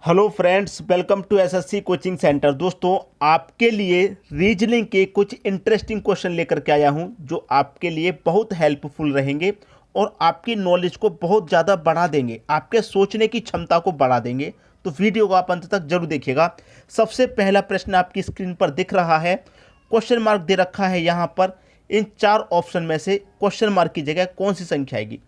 Hello friends, welcome to SSC coaching centre. दोस्तों, आपके लिए रीजनिंग के कुछ इंटरेस्टिंग क्वेश्चन लेकर के आया हूं जो आपके लिए बहुत हेल्पफुल रहेंगे और आपकी नॉलेज को बहुत ज़्यादा बढ़ा देंगे, आपके सोचने की क्षमता को बढ़ा देंगे। तो वीडियो को आप अंत तक जरूर देखिएगा। सबसे पहला प्रश्न आपकी स्क्रीन पर दिख रहा है, क्वेश्चन मार्क दे रखा है यहाँ पर। इन चार ऑप्शन में से क्वेश्चन मार्क की जगह कौन सी संख्या आएगी?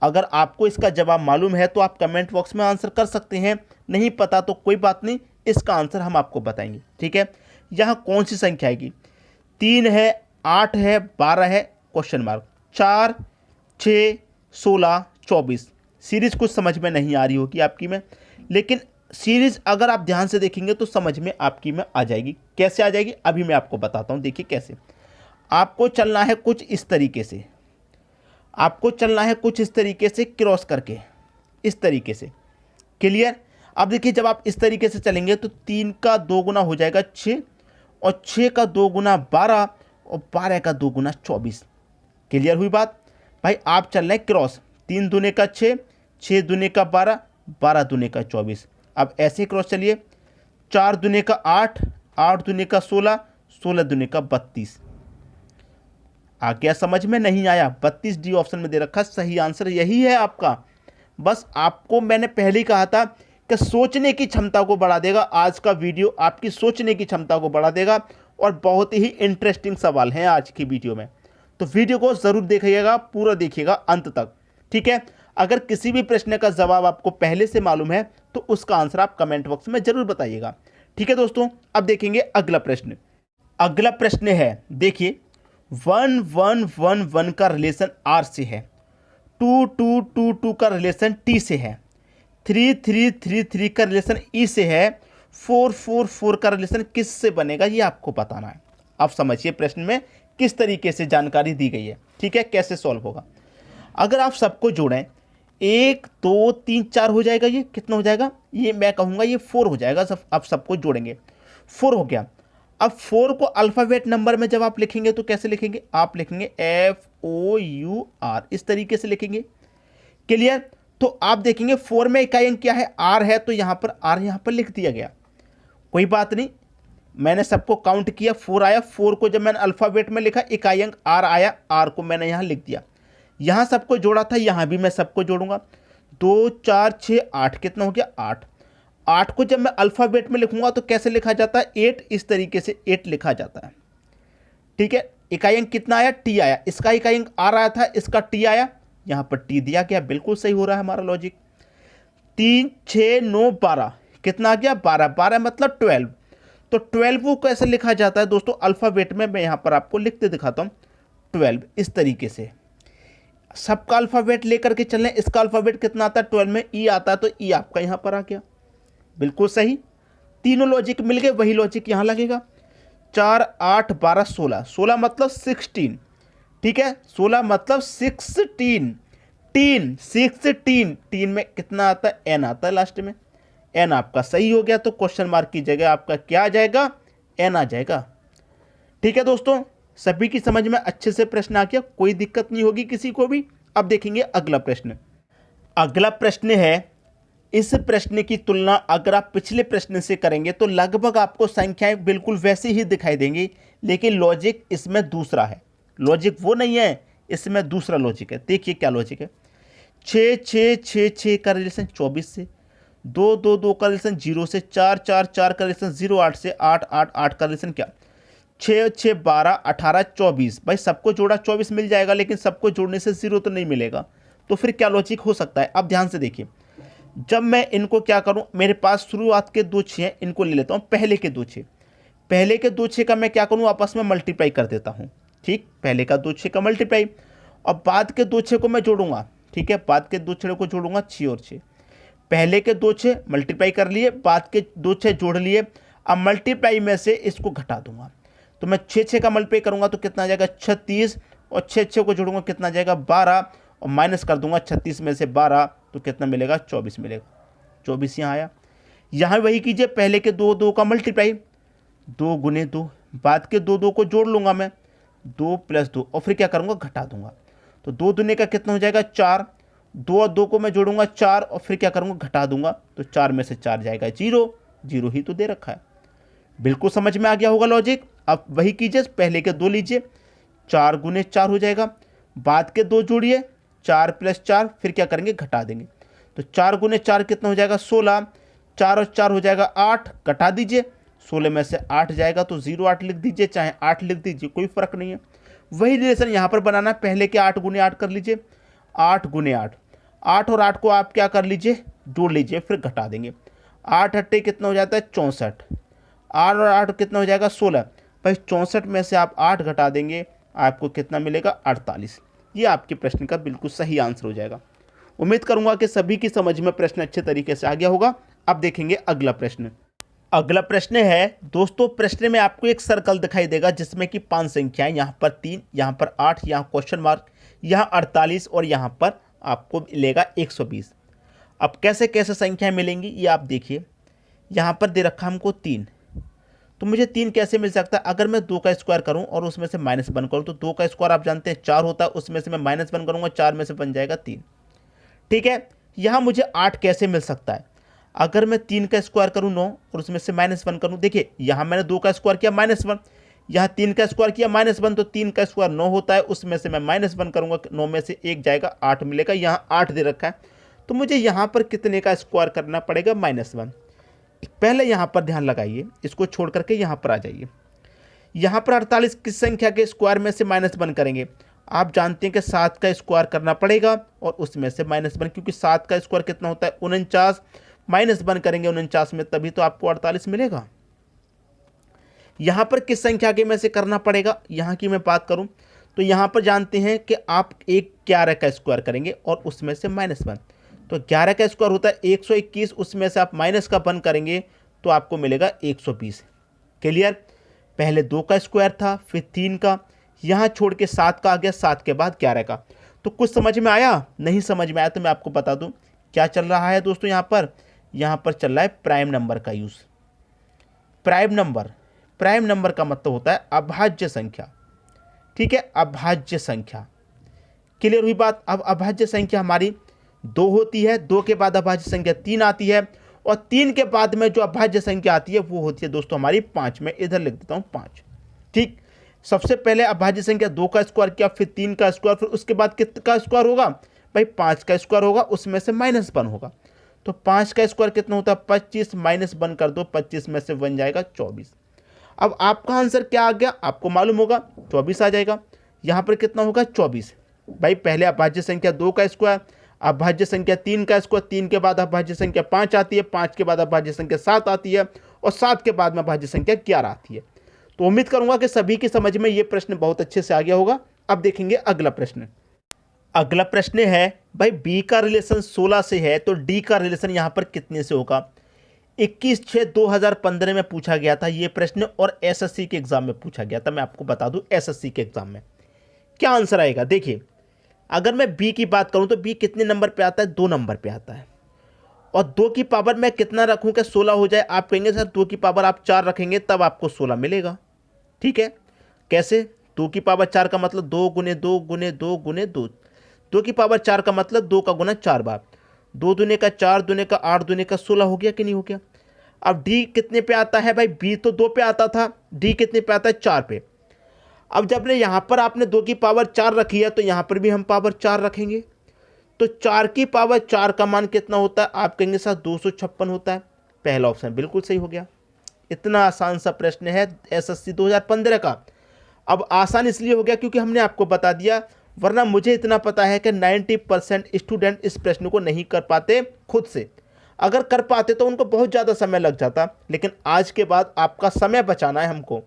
अगर आपको इसका जवाब मालूम है तो आप कमेंट बॉक्स में आंसर कर सकते हैं, नहीं पता तो कोई बात नहीं, इसका आंसर हम आपको बताएंगे। ठीक है, यहाँ कौन सी संख्या आएगी? 3 है, 8 है, 12 है, क्वेश्चन मार्क। 4, 6, 16, 24। सीरीज कुछ समझ में नहीं आ रही होगी आपकी में, लेकिन सीरीज अगर आप ध्यान से देखेंगे तो समझ में आपकी में आ जाएगी। कैसे आ जाएगी अभी मैं आपको बताता हूँ। देखिए कैसे आपको चलना है, कुछ इस तरीके से आपको चलना है, कुछ इस तरीके से क्रॉस करके, इस तरीके से। क्लियर? अब देखिए, जब आप इस तरीके से चलेंगे तो 3 का 2 गुना हो जाएगा 6, और 6 का 2 गुना 12, और 12 का 2 गुना 24। क्लियर हुई बात? भाई आप चल रहे हैं क्रॉस, 3 दूने का 6, 6 दूने का 12, 12 दूने का 24। अब ऐसे क्रॉस चलिए, 4 दूने का 8, 8 दूने का 16, 16 दूने का 32। आ गया समझ में? नहीं आया? 32 डी ऑप्शन में दे रखा, सही आंसर यही है आपका। बस आपको मैंने पहले ही कहा था कि सोचने की क्षमता को बढ़ा देगा। आज का वीडियो आपकी सोचने की क्षमता को बढ़ा देगा और बहुत ही इंटरेस्टिंग सवाल हैं आज की वीडियो में। तो वीडियो को ज़रूर देखिएगा, पूरा देखिएगा अंत तक। ठीक है, अगर किसी भी प्रश्न का जवाब आपको पहले से मालूम है तो उसका आंसर आप कमेंट बॉक्स में ज़रूर बताइएगा। ठीक है दोस्तों, अब देखेंगे अगला प्रश्न। अगला प्रश्न है, देखिए, 1 1 1 1 का रिलेशन आर से है, 2 2 2 2 का रिलेशन टी से है, 3 3 3 3 का रिलेशन ई से है, 4 4 4 का रिलेशन किस से बनेगा, ये आपको बताना है। अब समझिए प्रश्न में किस तरीके से जानकारी दी गई है। ठीक है, कैसे सॉल्व होगा? अगर आप सबको जोड़ें, 1 2 3 4 हो जाएगा। ये कितना हो जाएगा? ये मैं कहूँगा ये 4 हो जाएगा। सब आप सबको जोड़ेंगे, 4 हो गया। अब 4 को अल्फ़ाबेट नंबर में जब आप लिखेंगे तो कैसे लिखेंगे? आप लिखेंगे FOUR, इस तरीके से लिखेंगे। क्लियर? तो आप देखेंगे 4 में इकाई अंक क्या है? R है, तो यहाँ पर R यहाँ पर लिख दिया गया। कोई बात नहीं, मैंने सबको काउंट किया, 4 आया। 4 को जब मैंने अल्फ़ाबेट में लिखा, इकाई अंक R आया, R को मैंने यहाँ लिख दिया। यहाँ सबको जोड़ा था, यहाँ भी मैं सबको जोड़ूंगा। 2 4 6 8, कितना हो गया? 8। 8 को जब मैं अल्फ़ाबेट में लिखूंगा तो कैसे लिखा जाता है? 8, इस तरीके से 8 लिखा जाता है। ठीक है, इकाई अंक कितना आया? टी आया। इसका इकाई अंक आर आया था, इसका टी आया, यहाँ पर टी दिया गया। बिल्कुल सही हो रहा है हमारा लॉजिक। 3 6 9 12, कितना आ गया? 12। 12 मतलब 12। तो 12 को कैसे लिखा जाता है दोस्तों? अल्फ़ाबेट में मैं यहाँ पर आपको लिखते दिखाता हूँ, 12 इस तरीके से। सबका अल्फ़ाबेट लेकर के चलें। इसका अल्फ़ाबेट कितना आता है? 12 में ई आता है, तो ई आपका यहाँ पर आ गया। बिल्कुल सही, तीनों लॉजिक मिल गए, वही लॉजिक यहाँ लगेगा। 4 8 12 16, 16 मतलब 16। ठीक है, 16 मतलब 16। टीन, 16। टीन में कितना आता है? एन आता है लास्ट में। एन आपका सही हो गया, तो क्वेश्चन मार्क की जगह आपका क्या आ जाएगा? एन आ जाएगा। ठीक है दोस्तों, सभी की समझ में अच्छे से प्रश्न आ गया, कोई दिक्कत नहीं होगी किसी को भी। अब देखेंगे अगला प्रश्न। अगला प्रश्न है, इस प्रश्न की तुलना अगर आप पिछले प्रश्न से करेंगे तो लगभग आपको संख्याएं बिल्कुल वैसी ही दिखाई देंगी, लेकिन लॉजिक इसमें दूसरा है। लॉजिक वो नहीं है, इसमें दूसरा लॉजिक है। देखिए क्या लॉजिक है। 6 6 6 6 का रिलेशन 24 से, 2 2 2 का रिलेशन 0 से, 4 4 4 का रिलेशन 0 8 से, 8 8 8 का रिलेशन क्या? 6 6 12 18 24। भाई सबको जोड़ा 24 मिल जाएगा, लेकिन सबको जोड़ने से 0 तो नहीं मिलेगा। तो फिर क्या लॉजिक हो सकता है? अब ध्यान से देखिए, जब मैं इनको क्या करूं, मेरे पास शुरुआत के 2 6 हैं, इनको ले लेता हूं। पहले के 2 6, पहले के 2 6 का मैं क्या करूं? आपस में मल्टीप्लाई कर देता हूं। ठीक, पहले का 2 6 का मल्टीप्लाई, और बाद के 2 6 को मैं जोड़ूंगा। ठीक है, बाद के 2 6 को जोड़ूंगा, 6 और 6। पहले के 2 6 मल्टीप्लाई कर लिए, बाद के 2 6 जोड़ लिए। अब मल्टीप्लाई में से इसको घटा दूंगा, तो मैं 6 6 का मल्टीप्लाई करूंगा तो कितना आ जाएगा? 36, और 6 6 को जोड़ूंगा कितना आ जाएगा? 12, और माइनस कर दूंगा 36 में से 12, तो कितना मिलेगा? 24 मिलेगा। 24 यहाँ आया। यहाँ वही कीजिए, पहले के 2 2 का मल्टीप्लाई, 2 गुने 2, बाद के 2 2 को जोड़ लूंगा मैं, 2 + 2, और फिर क्या करूंगा? घटा दूंगा। तो 2 दूने का कितना हो जाएगा? 4, 2 और 2 को मैं जोड़ूंगा 4 और फिर क्या करूंगा, घटा दूंगा, तो 4 में से 4 जाएगा 0, 0 ही तो दे रखा है। बिल्कुल समझ में आ गया होगा लॉजिक। अब वही कीजिए, पहले के 2 लीजिए, 4 गुने 4 हो जाएगा, बाद के 2 जोड़िए, 4 + 4, फिर क्या करेंगे, घटा देंगे, तो 4 गुने 4 कितना हो जाएगा, 16, 4 और 4 हो जाएगा 8, घटा दीजिए, 16 में से 8 जाएगा तो 0 8 लिख दीजिए, चाहे 8 लिख दीजिए, कोई फर्क नहीं है। वही रिलेशन यहाँ पर बनाना है, पहले के 8 गुने 8 कर लीजिए, 8 गुने 8, 8 और 8 को आप क्या कर लीजिए, जोड़ लीजिए, फिर घटा देंगे, 8 अट्ठे कितना हो जाता है 64, 8 और 8 कितना हो जाएगा 16, भाई 64 में से आप 8 घटा देंगे, आपको कितना मिलेगा 48। ये आपके प्रश्न का बिल्कुल सही आंसर हो जाएगा। उम्मीद करूंगा कि सभी की समझ में प्रश्न अच्छे तरीके से आ गया होगा। अब देखेंगे अगला प्रश्न। अगला प्रश्न है दोस्तों, प्रश्न में आपको एक सर्कल दिखाई देगा जिसमें कि 5 संख्याएं, यहाँ पर 3, यहाँ पर 8, यहाँ क्वेश्चन मार्क, यहाँ 48 और यहाँ पर आपको मिलेगा 120। अब कैसे कैसे संख्याएं मिलेंगी ये आप देखिए। यहाँ पर दे रखा हमको 3, तो मुझे 3 कैसे मिल सकता है, अगर मैं 2 का स्क्वायर करूँ और उसमें से -1 करूँ, तो 2 का स्क्वायर आप जानते हैं 4 होता है, उसमें से मैं -1 करूँगा, 4 में से बन जाएगा 3। ठीक है, यहाँ मुझे 8 कैसे मिल सकता है, अगर मैं 3 का स्क्वायर करूँ 9 और उसमें से -1 करूँ, देखिए यहाँ मैंने 2 का स्क्वायर किया -1, यहाँ 3 का स्क्वायर किया -1, तो 3 का स्क्वायर 9 होता है, उसमें से मैं -1 करूँगा, 9 में से 1 जाएगा, 8 मिलेगा, यहाँ 8 दे रखा है, तो मुझे यहाँ पर कितने का स्क्वायर करना पड़ेगा, -1। पहले यहाँ पर ध्यान लगाइए, इसको छोड़ करके यहाँ पर आ जाइए। यहाँ पर 48 किस संख्या के स्क्वायर में से -1 करेंगे, आप जानते हैं कि 7 का स्क्वायर करना पड़ेगा और उसमें से -1, क्योंकि 7 का स्क्वायर कितना होता है 49, -1 करेंगे 49 में, तभी तो आपको 48 मिलेगा। यहाँ पर किस संख्या के में से करना पड़ेगा, यहाँ की मैं बात करूँ तो यहाँ पर जानते हैं कि आप 11 का स्क्वायर करेंगे और उसमें से -1, तो 11 का स्क्वायर होता है 121, उसमें से आप -1 करेंगे तो आपको मिलेगा 120। क्लियर, पहले 2 का स्क्वायर था, फिर 3 का, यहाँ छोड़ के 7 का आ गया, 7 के बाद 11 का। तो कुछ समझ में आया, नहीं समझ में आया तो मैं आपको बता दूं क्या चल रहा है दोस्तों। यहाँ पर चल रहा है प्राइम नंबर का यूज़। प्राइम नंबर का मतलब होता है अभाज्य संख्या। ठीक है, अभाज्य संख्या। क्लियर हुई बात। अब अभाज्य संख्या हमारी 2 होती है, 2 के बाद अभाज्य संख्या 3 आती है, और 3 के बाद में जो अभाज्य संख्या आती है वो होती है दोस्तों हमारी 5। मैं इधर लिख देता हूँ 5। ठीक, सबसे पहले अभाज्य संख्या 2 का स्क्वायर किया, फिर 3 का स्क्वायर, फिर उसके बाद कितना स्क्वायर होगा भाई 5 का स्क्वायर होगा, उसमें से -1 होगा, तो 5 का स्क्वायर कितना होता है 25, -1 कर दो, 25 में से 1 जाएगा 24। अब आपका आंसर क्या आ गया आपको मालूम होगा, 24 आ जाएगा। यहाँ पर कितना होगा 24। भाई पहले अभाज्य संख्या 2 का स्क्वायर, अभाज्य संख्या 3 का स्क्वायर, 3 के बाद अभाज्य संख्या 5 आती है, 5 के बाद अभाज्य संख्या 7 आती है, और 7 के बाद में अभाज्य संख्या 11 आती है। तो उम्मीद करूंगा कि सभी की समझ में ये प्रश्न बहुत अच्छे से आ गया होगा। अब देखेंगे अगला प्रश्न। अगला प्रश्न है भाई बी का रिलेशन 16 से है, तो डी का रिलेशन यहाँ पर कितने से होगा। 21/6/2015 में पूछा गया था ये प्रश्न, और एसएससी के एग्जाम में पूछा गया था। मैं आपको बता दूं एसएससी के एग्जाम में क्या आंसर आएगा। देखिए, अगर मैं बी की बात करूं तो बी कितने नंबर पे आता है, 2 नंबर पे आता है, और 2 की पावर मैं कितना रखूं कि 16 हो जाए। आप कहेंगे सर 2 की पावर आप 4 रखेंगे तब आपको 16 मिलेगा। ठीक है, कैसे, 2 की पावर 4 का मतलब 2 गुने 2 गुने 2 गुने 2, 2 की पावर 4 का मतलब 2 का गुना 4 बार, 2 दूने का 4 दूने का 8 दूने का 16 हो गया कि नहीं हो गया। अब डी कितने पे आता है भाई, बी तो 2 पे आता था, डी कितने पे आता है 4 पे। अब जब ने यहाँ पर आपने 2 की पावर 4 रखी है तो यहाँ पर भी हम पावर 4 रखेंगे, तो 4 की पावर 4 का मान कितना होता है, आप कहेंगे सर 256 होता है। पहला ऑप्शन बिल्कुल सही हो गया। इतना आसान सा प्रश्न है एसएससी 2015 का। अब आसान इसलिए हो गया क्योंकि हमने आपको बता दिया, वरना मुझे इतना पता है कि 90% स्टूडेंट इस प्रश्न को नहीं कर पाते खुद से। अगर कर पाते तो उनको बहुत ज़्यादा समय लग जाता, लेकिन आज के बाद आपका समय बचाना है हमको।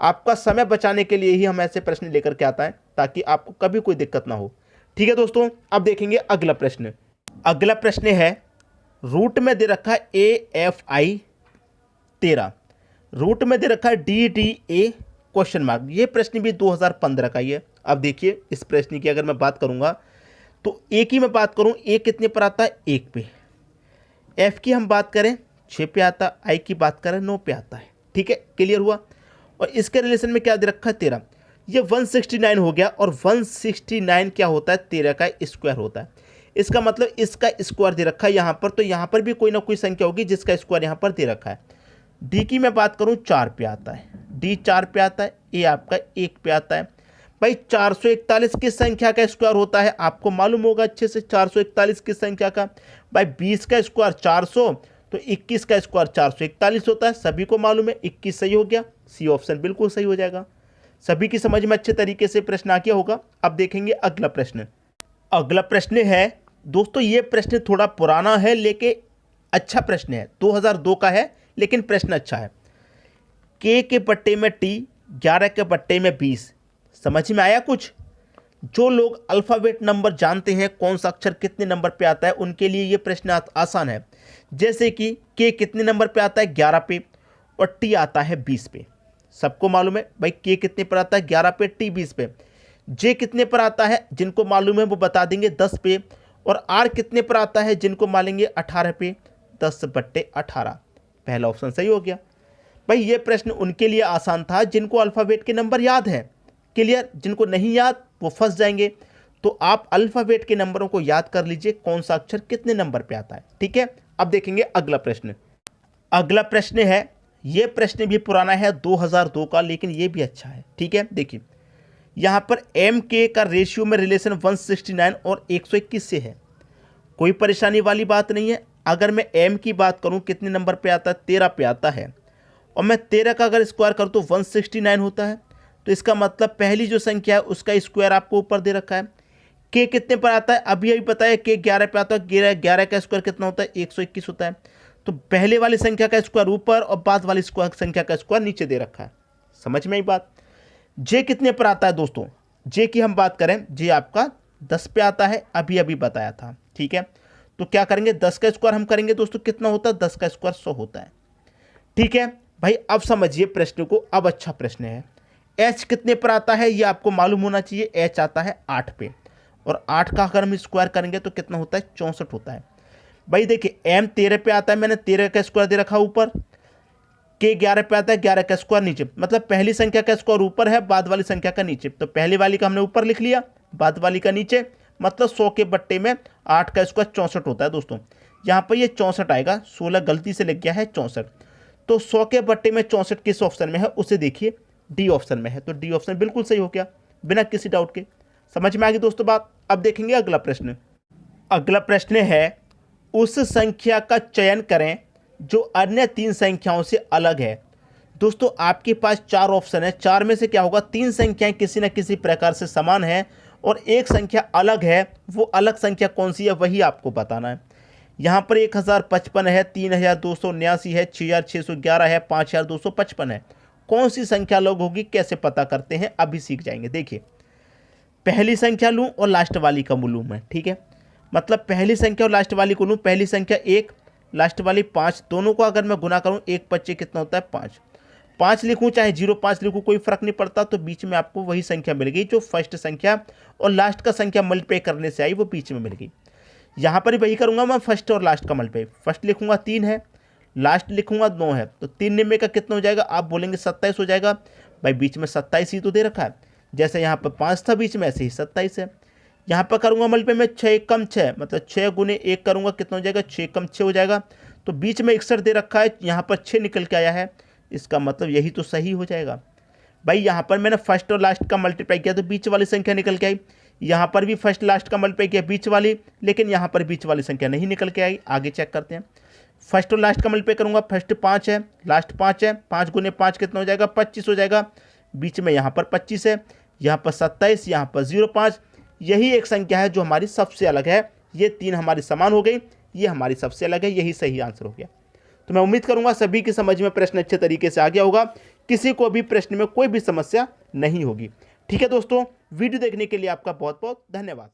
आपका समय बचाने के लिए ही हम ऐसे प्रश्न लेकर के आता है ताकि आपको कभी कोई दिक्कत ना हो। ठीक है दोस्तों, अब देखेंगे अगला प्रश्न। अगला प्रश्न है, रूट में दे रखा है AFI 13, रूट में दे रखा है DDA क्वेश्चन मार्क। ये प्रश्न भी 2015 का ही है। अब देखिए इस प्रश्न की अगर मैं बात करूंगा तो ए की मैं बात करूं, ए कितने पर आता है 1 पे, एफ की हम बात करें 6 पे आता है, आई की बात करें 9 पे आता है। ठीक है, क्लियर हुआ। और इसके रिलेशन में क्या दे रखा है 13, ये 169 हो गया, और 169 क्या होता है 13 का स्क्वायर होता है। इसका मतलब इसका स्क्वायर दे रखा है यहाँ पर, तो यहाँ पर भी कोई ना कोई संख्या होगी जिसका स्क्वायर यहाँ पर दे रखा है। डी की मैं बात करूँ 4 पे आता है, डी 4 पे आता है, ए आपका 1 पे आता है। भाई 441 किस संख्या का स्क्वायर होता है, आपको मालूम होगा अच्छे से 441 किस संख्या का। भाई 20 का स्क्वायर 400, तो 21 का स्क्वायर 441 होता है, सभी को मालूम है। 21 सही हो गया, सी ऑप्शन बिल्कुल सही हो जाएगा। सभी की समझ में अच्छे तरीके से प्रश्न आ गया होगा। अब देखेंगे अगला प्रश्न। अगला प्रश्न है दोस्तों, ये प्रश्न थोड़ा पुराना है लेकिन अच्छा प्रश्न है, 2002 का है लेकिन प्रश्न अच्छा है। के पट्टे में टी, 11 के पट्टे में 20, समझ में आया कुछ? जो लोग अल्फ़ाबेट नंबर जानते हैं कौन सा अक्षर कितने नंबर पे आता है, उनके लिए ये प्रश्न आसान है। जैसे कि के कितने नंबर पे आता है, 11 पे, और टी आता है 20 पे। सबको मालूम है भाई के कितने पर आता है, 11 पे, टी 20 पे। जे कितने पर आता है, जिनको मालूम है वो बता देंगे 10 पे। और आर कितने पर आता है, जिनको मालेंगे 18 पे, 10/18। पहला ऑप्शन सही हो गया। भाई ये प्रश्न उनके लिए आसान था जिनको अल्फ़ाबेट के नंबर याद है, क्लियर। जिनको नहीं याद वो फंस जाएंगे। तो आप अल्फ़ाबेट के नंबरों को याद कर लीजिए कौन सा अक्षर कितने नंबर पे आता है, ठीक है। अब देखेंगे अगला प्रश्न। अगला प्रश्न है, ये प्रश्न भी पुराना है 2002 का, लेकिन ये भी अच्छा है, ठीक है। देखिए यहाँ पर एम के का रेशियो में रिलेशन 169 और 121 से है, कोई परेशानी वाली बात नहीं है। अगर मैं एम की बात करूँ कितने नंबर पे आता है, 13 पे आता है, और मैं 13 का अगर स्क्वायर करूँ तो 169 होता है। तो इसका मतलब पहली जो संख्या है उसका स्क्वायर आपको ऊपर दे रखा है। के कितने पर आता है, अभी पता है के 11 पे आता है, 11 का स्क्वायर कितना होता है, 121 होता है। तो पहले वाली संख्या का स्क्वायर ऊपर और बाद वाली संख्या का स्क्वायर नीचे दे रखा है, समझ में आई बात। जे कितने पर आता है दोस्तों, जे की हम बात करें, जे आपका 10 पे आता है, अभी बताया था, ठीक है। तो क्या करेंगे, 10 का स्क्वायर हम करेंगे दोस्तों, कितना होता है, 10 का स्क्वायर 100 होता है, ठीक है। भाई अब समझिए प्रश्न को, अब अच्छा प्रश्न है। एच कितने पर आता है ये आपको मालूम होना चाहिए। एच आता है 8 पे, और 8 का अगर हम स्क्वायर करेंगे तो कितना होता है, 64 होता है। भाई देखिए एम 13 पे आता है, मैंने 13 का स्क्वायर दे रखा ऊपर। के 11 पे आता है, 11 का स्क्वायर नीचे, मतलब पहली संख्या का स्क्वायर ऊपर है, बाद वाली संख्या का नीचे। तो पहली वाली का हमने ऊपर लिख लिया, बाद वाली का नीचे, मतलब 100 के बट्टे में 8 का स्क्वायर 64 होता है दोस्तों। यहाँ पर ये 64 आएगा, 16 गलती से लिख गया है 64। तो 100 के बट्टे में 64 किस ऑप्शन में है, उसे देखिए, डी ऑप्शन में है। तो डी ऑप्शन बिल्कुल सही हो गया बिना किसी डाउट के। समझ में आ गई दोस्तों बात। अब देखेंगे अगला प्रश्न। अगला प्रश्न है, उस संख्या का चयन करें जो अन्य 3 संख्याओं से अलग है। दोस्तों आपके पास 4 ऑप्शन है, 4 में से क्या होगा, 3 संख्याएं किसी न किसी प्रकार से समान है और एक संख्या अलग है। वो अलग संख्या कौन सी है वही आपको बताना है। यहाँ पर 1055 है, 3279 है, 6611 है, 5255 है। कौन सी संख्या अलग होगी, कैसे पता करते हैं, अभी सीख जाएंगे। देखिए पहली संख्या लूँ और लास्ट वाली का लूँ मैं, ठीक है। मतलब पहली संख्या और लास्ट वाली को लूँ, पहली संख्या 1, लास्ट वाली 5, दोनों को अगर मैं गुना करूँ 1 25 कितना होता है, 5 लिखूँ चाहे 0.5 लिखूँ कोई फर्क नहीं पड़ता। तो बीच में आपको वही संख्या मिल गई जो फर्स्ट संख्या और लास्ट का संख्या मल्टीप्लाई करने से आई, वो बीच में मिल गई। यहाँ पर वही करूँगा मैं, फर्स्ट और लास्ट का मल्टीप्लाई। फर्स्ट लिखूँगा 3 है, लास्ट लिखूँगा 9 है, तो 3 निम्बे का कितना हो जाएगा, आप बोलेंगे 27 हो जाएगा। भाई बीच में 27 ही तो दे रखा है, जैसे यहाँ पर 5 था बीच में, ऐसे ही 27 है। यहाँ पर करूँगा मल्टीप्लाई में 6 कम 6, मतलब 6 गुने 1 करूँगा कितना हो जाएगा, 6 कम 6 हो जाएगा। तो बीच में 61 दे रखा है, यहाँ पर 6 निकल के आया है, इसका मतलब यही तो सही हो जाएगा। भाई यहाँ पर मैंने फर्स्ट और लास्ट का मल्टीप्लाई किया तो बीच वाली संख्या निकल के आई। यहाँ पर भी फर्स्ट लास्ट का मल्टीप्लाई किया बीच वाली, लेकिन यहाँ पर बीच वाली संख्या नहीं निकल के आई। आगे चेक करते हैं। फर्स्ट और लास्ट का मल्टीप्लाई करूँगा, फर्स्ट 5 है, लास्ट 5 है, 5 गुने 5 कितना हो जाएगा, 25 हो जाएगा। बीच में यहाँ पर 25 है, यहाँ पर 27, यहाँ पर 0.5। यही एक संख्या है जो हमारी सबसे अलग है। ये 3 हमारी समान हो गई, ये हमारी सबसे अलग है, यही सही आंसर हो गया। तो मैं उम्मीद करूंगा सभी की समझ में प्रश्न अच्छे तरीके से आ गया होगा, किसी को भी प्रश्न में कोई भी समस्या नहीं होगी। ठीक है दोस्तों, वीडियो देखने के लिए आपका बहुत बहुत धन्यवाद।